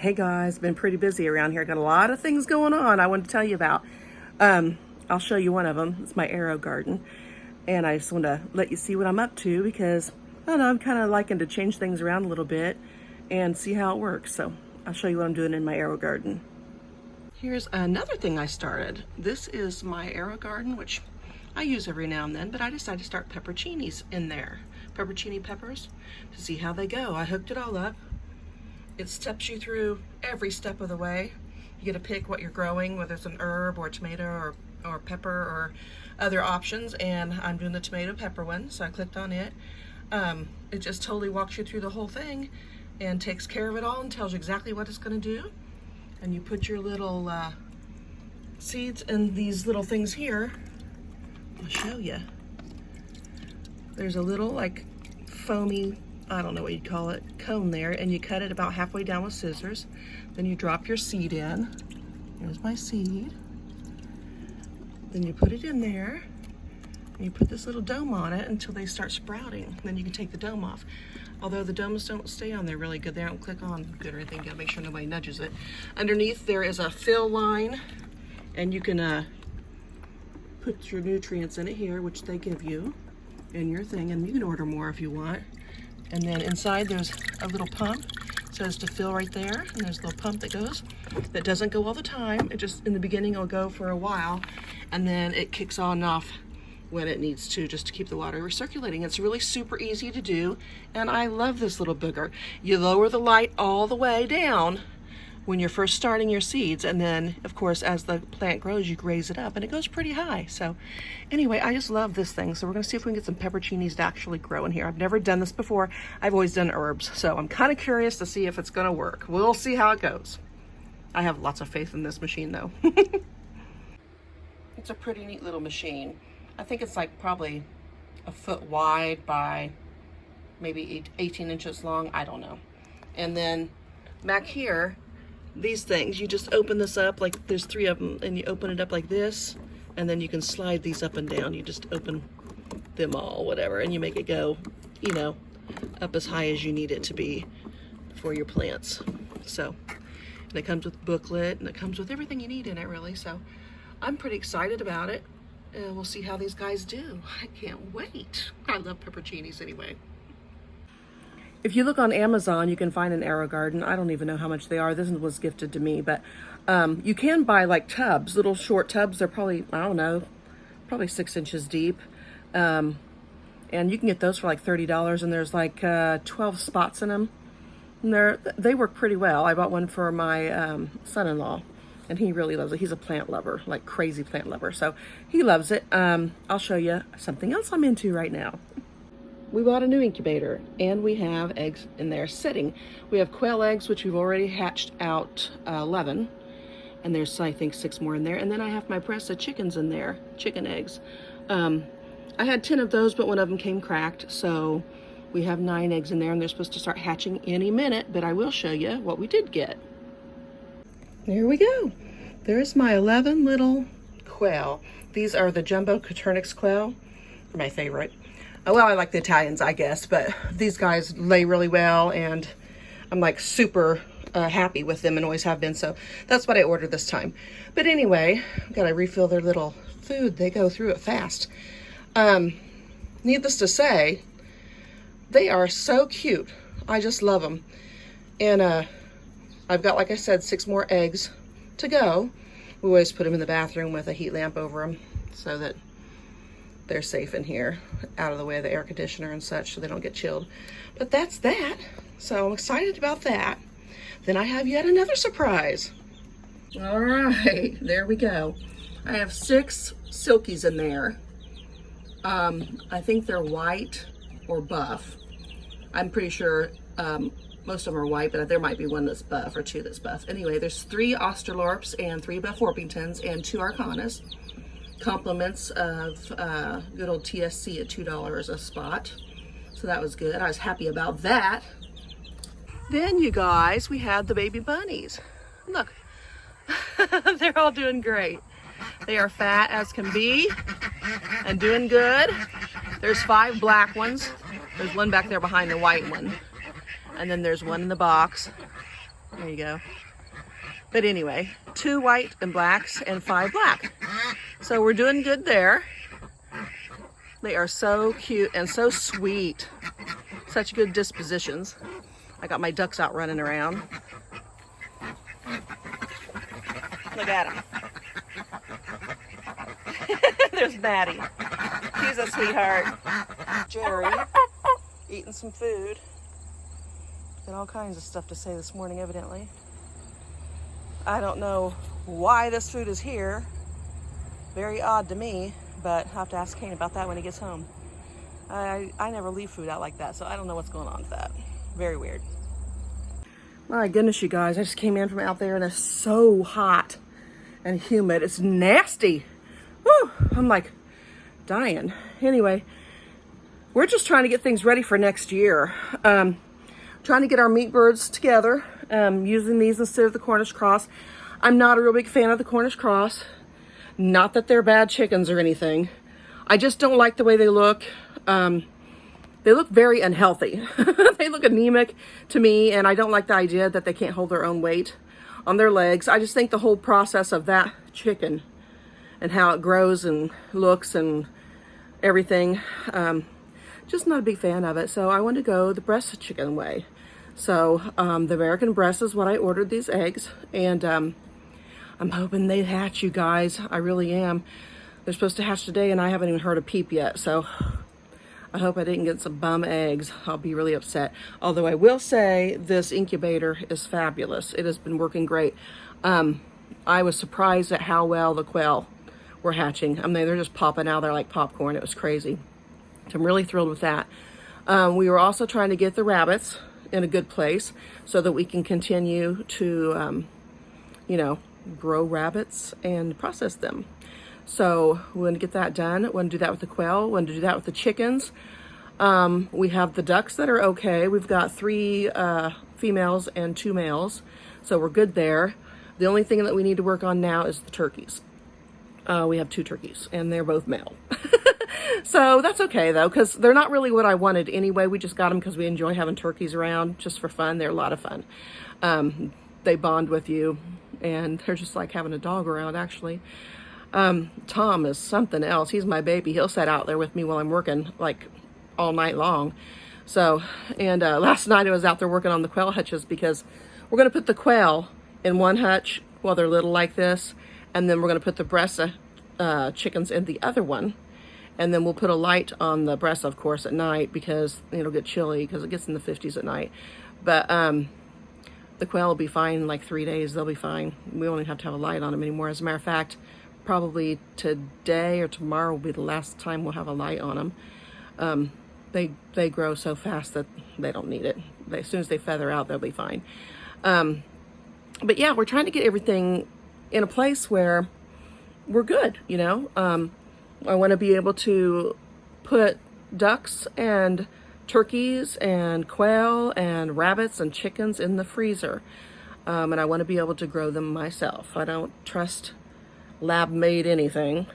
Hey guys, been pretty busy around here. Got a lot of things going on I wanted to tell you about. I'll show you one of them. It's my AeroGarden. And I just want to let you see what I'm up to because, I don't know, I'm kind of liking to change things around a little bit and see how it works. So I'll show you what I'm doing in my AeroGarden. Here's another thing I started. This is my AeroGarden, which I use every now and then, but I decided to start pepperoncinis in there. Pepperoncini peppers to see how they go. I hooked it all up. It steps you through every step of the way. You get to pick what you're growing, whether it's an herb or a tomato or pepper or other options, and I'm doing the tomato pepper one, so I clicked on it. It just totally walks you through the whole thing and takes care of it all and tells you exactly what it's going to do. And you put your little seeds in these little things here. I'll show you. There's a little like foamy, I don't know what you'd call it, cone there, and you cut it about halfway down with scissors. Then you drop your seed in. Here's my seed. Then you put it in there, and you put this little dome on it until they start sprouting. Then you can take the dome off. Although the domes don't stay on there really good. They don't click on good or anything. You gotta make sure nobody nudges it. Underneath there is a fill line, and you can put your nutrients in it here, which they give you in your thing, and you can order more if you want. And then inside there's a little pump. It says to fill right there, and there's a little pump that goes. That doesn't go all the time. It just, in the beginning, it'll go for a while, and then it kicks on and off when it needs to, just to keep the water recirculating. It's really super easy to do, and I love this little booger. You lower the light all the way down when you're first starting your seeds, and then of course as the plant grows you raise it up and it goes pretty high. So anyway, I just love this thing. So we're gonna see if we can get some pepperoncinis to actually grow in here. I've never done this before. I've always done herbs, so I'm kind of curious to see if it's gonna work. We'll see how it goes. I have lots of faith in this machine though. It's a pretty neat little machine. I think it's like probably a foot wide by maybe 18 inches long, I don't know. And then back here, these things, you just open this up, like there's 3 of them, and you open it up like this, and then you can slide these up and down. You just open them all, whatever, and you make it go, you know, up as high as you need it to be for your plants. So, and it comes with a booklet, and it comes with everything you need in it, really. So I'm pretty excited about it, and we'll see how these guys do. I can't wait. I love pepperoncinis anyway. If you look on Amazon, you can find an AeroGarden. I don't even know how much they are. This was gifted to me, but you can buy like tubs, little short tubs. They're probably, I don't know, probably 6 inches deep. And you can get those for like $30, and there's like 12 spots in them. And they work pretty well. I bought one for my son-in-law, and he really loves it. He's a plant lover, like crazy plant lover. So he loves it. I'll show you something else I'm into right now. We bought a new incubator, and we have eggs in there sitting. We have quail eggs, which we've already hatched out 11, and there's, I think, 6 more in there. And then I have my Presa chickens in there, chicken eggs. I had 10 of those, but one of them came cracked, so we have 9 eggs in there, and they're supposed to start hatching any minute, but I will show you what we did get. There we go. There's my 11 little quail. These are the Jumbo Coturnix quail. They're my favorite. Well, I like the Italians, I guess, but these guys lay really well, and I'm like super happy with them and always have been, so that's what I ordered this time. But anyway, I've got to refill their little food. They go through it fast. Needless to say, they are so cute. I just love them. And I've got, like I said, 6 more eggs to go. We always put them in the bathroom with a heat lamp over them so that they're safe in here, out of the way of the air conditioner and such, so they don't get chilled. But that's that. So I'm excited about that. Then I have yet another surprise. All right, there we go. I have 6 silkies in there. I think they're white or buff. I'm pretty sure most of them are white, but there might be one that's buff or 2 that's buff. Anyway, there's 3 Australorps and 3 Buff Orpingtons and 2 Arcanas. Compliments of good old TSC at $2 a spot. So that was good. I was happy about that. Then you guys, we had the baby bunnies. Look, they're all doing great. They are fat as can be and doing good. There's 5 black ones. There's one back there behind the white one. And then there's one in the box. There you go. But anyway, 2 white and blacks and 5 black. So we're doing good there. They are so cute and so sweet. Such good dispositions. I got my ducks out running around. Look at them. There's Maddie. She's a sweetheart. Jerry, eating some food. Got all kinds of stuff to say this morning, evidently. I don't know why this food is here. Very odd to me, but I'll have to ask Kane about that when he gets home. I never leave food out like that, so I don't know what's going on with that. Very weird. My goodness, you guys, I just came in from out there and it's so hot and humid. It's nasty. Whew, I'm like dying. Anyway, we're just trying to get things ready for next year. Trying to get our meat birds together, using these instead of the Cornish cross. I'm not a real big fan of the Cornish cross. Not that they're bad chickens or anything. I just don't like the way they look. They look very unhealthy. They look anemic to me, and I don't like the idea that they can't hold their own weight on their legs. I just think the whole process of that chicken and how it grows and looks and everything, just not a big fan of it. So I want to go the breast chicken way. So the American breast is what I ordered these eggs, and I'm hoping they hatch, you guys. I really am. They're supposed to hatch today, and I haven't even heard a peep yet. So I hope I didn't get some bum eggs. I'll be really upset. Although I will say this incubator is fabulous. It has been working great. I was surprised at how well the quail were hatching. I mean, they're just popping out there like popcorn. It was crazy. So I'm really thrilled with that. We were also trying to get the rabbits in a good place so that we can continue to, you know, grow rabbits and process them. So we want to get that done. We want to do that with the quail. We want to do that with the chickens. We have the ducks that are okay. We've got 3 females and 2 males. So we're good there. The only thing that we need to work on now is the turkeys. We have 2 turkeys and they're both male. So that's okay though, because they're not really what I wanted anyway. We just got them because we enjoy having turkeys around just for fun. They're a lot of fun. They bond with you, and they're just like having a dog around, actually. Tom is something else. He's my baby. He'll sit out there with me while I'm working like all night long. So, and last night I was out there working on the quail hutches because we're going to put the quail in one hutch while they're little like this, and then we're going to put the breast chickens in the other one. And then we'll put a light on the breast, of course, at night because it'll get chilly because it gets in the 50s at night. But the quail will be fine in like 3 days. They'll be fine. We won't have to have a light on them anymore. As a matter of fact, probably today or tomorrow will be the last time we'll have a light on them. They grow so fast that they don't need it. As soon as they feather out, they'll be fine. But yeah, we're trying to get everything in a place where we're good, you know. I want to be able to put ducks and turkeys and quail and rabbits and chickens in the freezer. And I want to be able to grow them myself. I don't trust lab-made anything.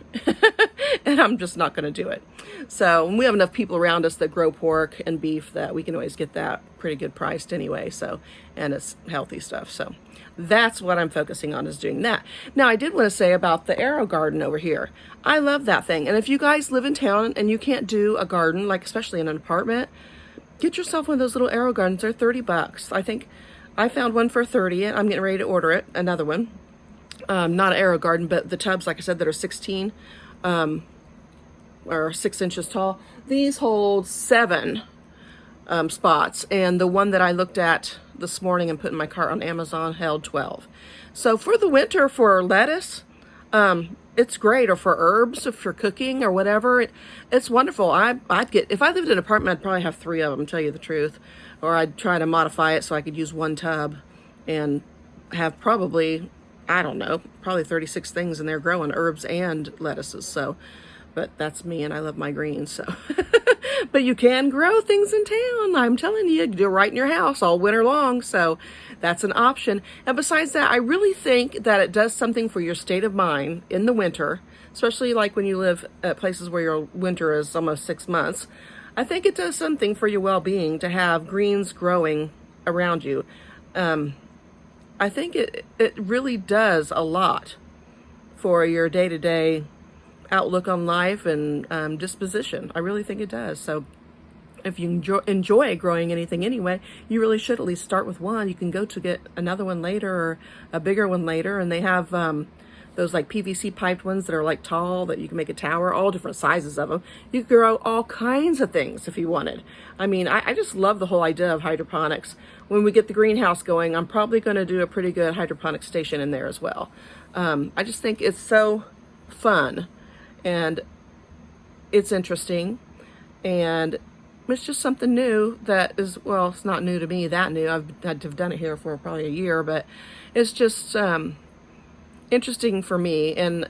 And I'm just not going to do it. So we have enough people around us that grow pork and beef that we can always get that pretty good priced anyway. So, and it's healthy stuff. So that's what I'm focusing on, is doing that. Now, I did want to say about the AeroGarden over here. I love that thing. And if you guys live in town and you can't do a garden, like especially in an apartment, get yourself one of those little AeroGardens. They're $30. I think I found one for 30 and I'm getting ready to order it, another one. Not an AeroGarden, but the tubs, like I said, that are 16 or 6 inches tall. These hold 7 spots, and the one that I looked at this morning and put in my cart on Amazon held 12. So for the winter, for lettuce, it's great, or for herbs, if you're cooking or whatever, it's wonderful. I'd get, if I lived in an apartment, I'd probably have 3 of them, to tell you the truth, or I'd try to modify it so I could use one tub and have probably, I don't know, probably 36 things in there growing, herbs and lettuces. So, but that's me, and I love my greens. So, but you can grow things in town. I'm telling you, do it right in your house all winter long. So that's an option. And besides that, I really think that it does something for your state of mind in the winter, especially like when you live at places where your winter is almost 6 months. I think it does something for your well-being to have greens growing around you. I think it really does a lot for your day-to-day outlook on life and disposition. I really think it does. So if you enjoy growing anything anyway, you really should at least start with one. You can go to get another one later or a bigger one later. And they have those like PVC piped ones that are like tall that you can make a tower, all different sizes of them. You can grow all kinds of things if you wanted. I mean, I just love the whole idea of hydroponics. When we get the greenhouse going, I'm probably going to do a pretty good hydroponic station in there as well. I just think it's so fun and it's interesting, and it's just something new that is, well, it's not new to me, that new. I've done it here for probably a year, but it's just interesting for me, and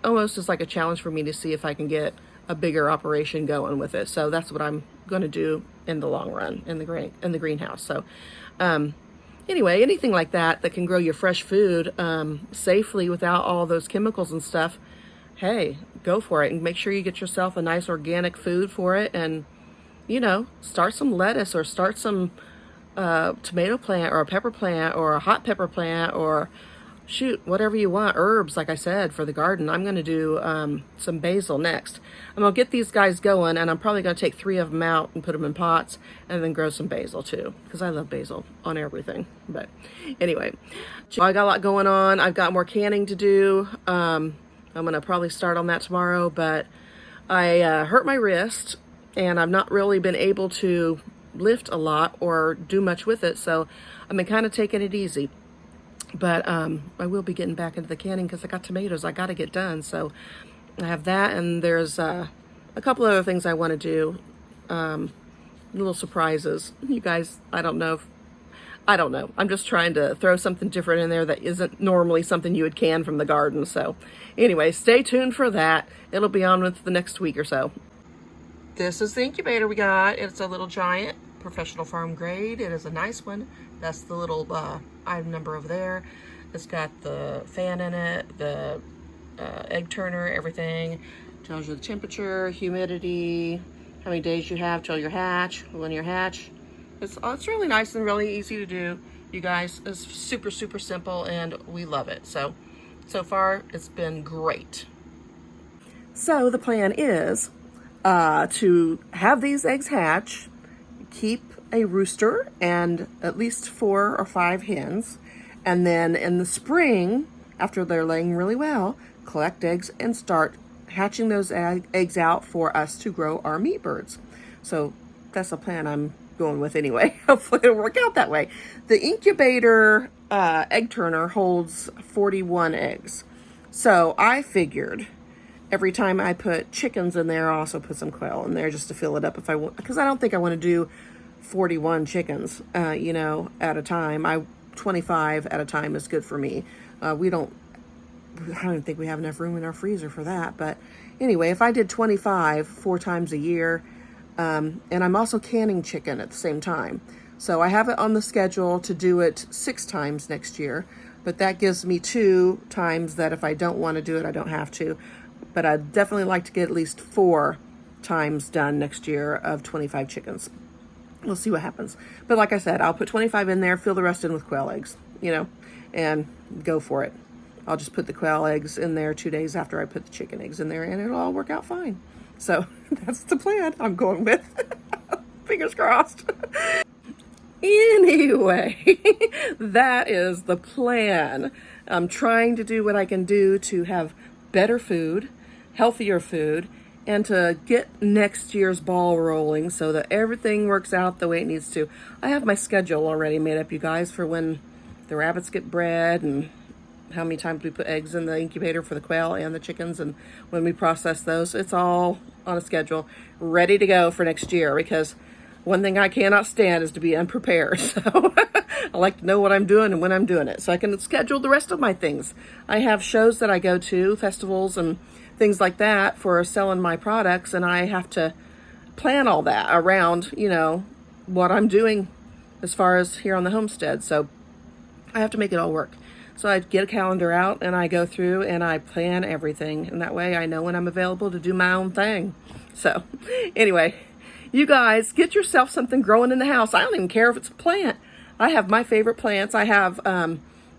almost is like a challenge for me to see if I can get a bigger operation going with it. So that's what I'm going to do in the long run in the greenhouse. So anyway, anything like that can grow your fresh food safely without all those chemicals and stuff, hey, go for it, and make sure you get yourself a nice organic food for it. And start some lettuce, or start some tomato plant, or a pepper plant, or a hot pepper plant, or shoot, whatever you want. Herbs, like I said, for the garden. I'm going to do some basil next. I'm going to get these guys going, and I'm probably going to take 3 of them out and put them in pots, and then grow some basil too, because I love basil on everything. But anyway, I got a lot going on. I've got more canning to do. I'm going to probably start on that tomorrow, but I hurt my wrist, and I've not really been able to lift a lot or do much with it, so I've been kind of taking it easy. But I will be getting back into the canning because I got tomatoes I got to get done. So I have that, and there's a couple other things I want to do, little surprises. You guys, I don't know. I'm just trying to throw something different in there that isn't normally something you would can from the garden. So anyway, stay tuned for that. It'll be on with the next week or so. This is the incubator we got. It's a little giant professional farm grade. It is a nice one. That's the little item number over there. It's got the fan in it, the egg turner, everything. Tells you the temperature, humidity, how many days you have till your hatch, when your hatch. It's really nice and really easy to do, you guys. It's super, super simple, and we love it. So far, it's been great. So the plan is to have these eggs hatch, keep a rooster and at least 4 or 5 hens, and then in the spring, after they're laying really well, collect eggs and start hatching those eggs out for us to grow our meat birds. So that's the plan I'm going with anyway. Hopefully it'll work out that way. The incubator egg turner holds 41 eggs. So I figured every time I put chickens in there, I also put some quail in there just to fill it up if I want, because I don't think I want to do 41 chickens, at a time. 25 at a time is good for me. I don't think we have enough room in our freezer for that. But anyway, if I did 25 4 times a year, and I'm also canning chicken at the same time. So I have it on the schedule to do it 6 times next year, but that gives me 2 times that if I don't want to do it, I don't have to. But I'd definitely like to get at least 4 times done next year of 25 chickens. We'll see what happens. But like I said, I'll put 25 in there, fill the rest in with quail eggs, and go for it. I'll just put the quail eggs in there 2 days after I put the chicken eggs in there, and it'll all work out fine. So that's the plan I'm going with. Fingers crossed. Anyway, that is the plan. I'm trying to do what I can do to have better food, healthier food, and to get next year's ball rolling so that everything works out the way it needs to. I have my schedule already made up, you guys, for when the rabbits get bred, and how many times we put eggs in the incubator for the quail and the chickens, and when we process those. It's all on a schedule, ready to go for next year, because one thing I cannot stand is to be unprepared. So I like to know what I'm doing and when I'm doing it, so I can schedule the rest of my things. I have shows that I go to, festivals and things like that for selling my products, and I have to plan all that around, what I'm doing as far as here on the homestead. So I have to make it all work. So I get a calendar out and I go through and I plan everything, and that way I know when I'm available to do my own thing. So anyway, you guys, get yourself something growing in the house. I don't even care if it's a plant. I have my favorite plants. I have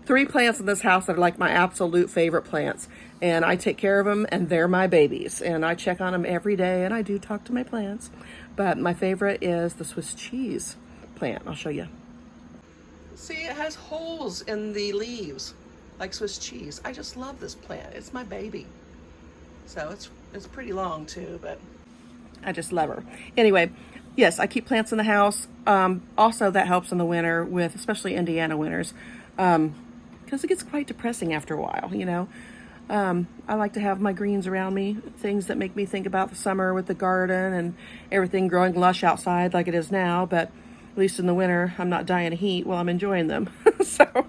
three plants in this house that are like my absolute favorite plants. And I take care of them, and they're my babies. And I check on them every day, and I do talk to my plants. But my favorite is the Swiss cheese plant. I'll show you. See, it has holes in the leaves, like Swiss cheese. I just love this plant. It's my baby. So it's pretty long too, but I just love her. Anyway, yes, I keep plants in the house. Also, that helps in the winter with, especially Indiana winters, because it gets quite depressing after a while, you know. I like to have my greens around me, things that make me think about the summer with the garden and everything growing lush outside like it is now, but at least in the winter, I'm not dying of heat while I'm enjoying them. So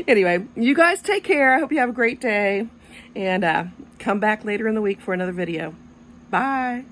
anyway, you guys take care. I hope you have a great day, and come back later in the week for another video. Bye.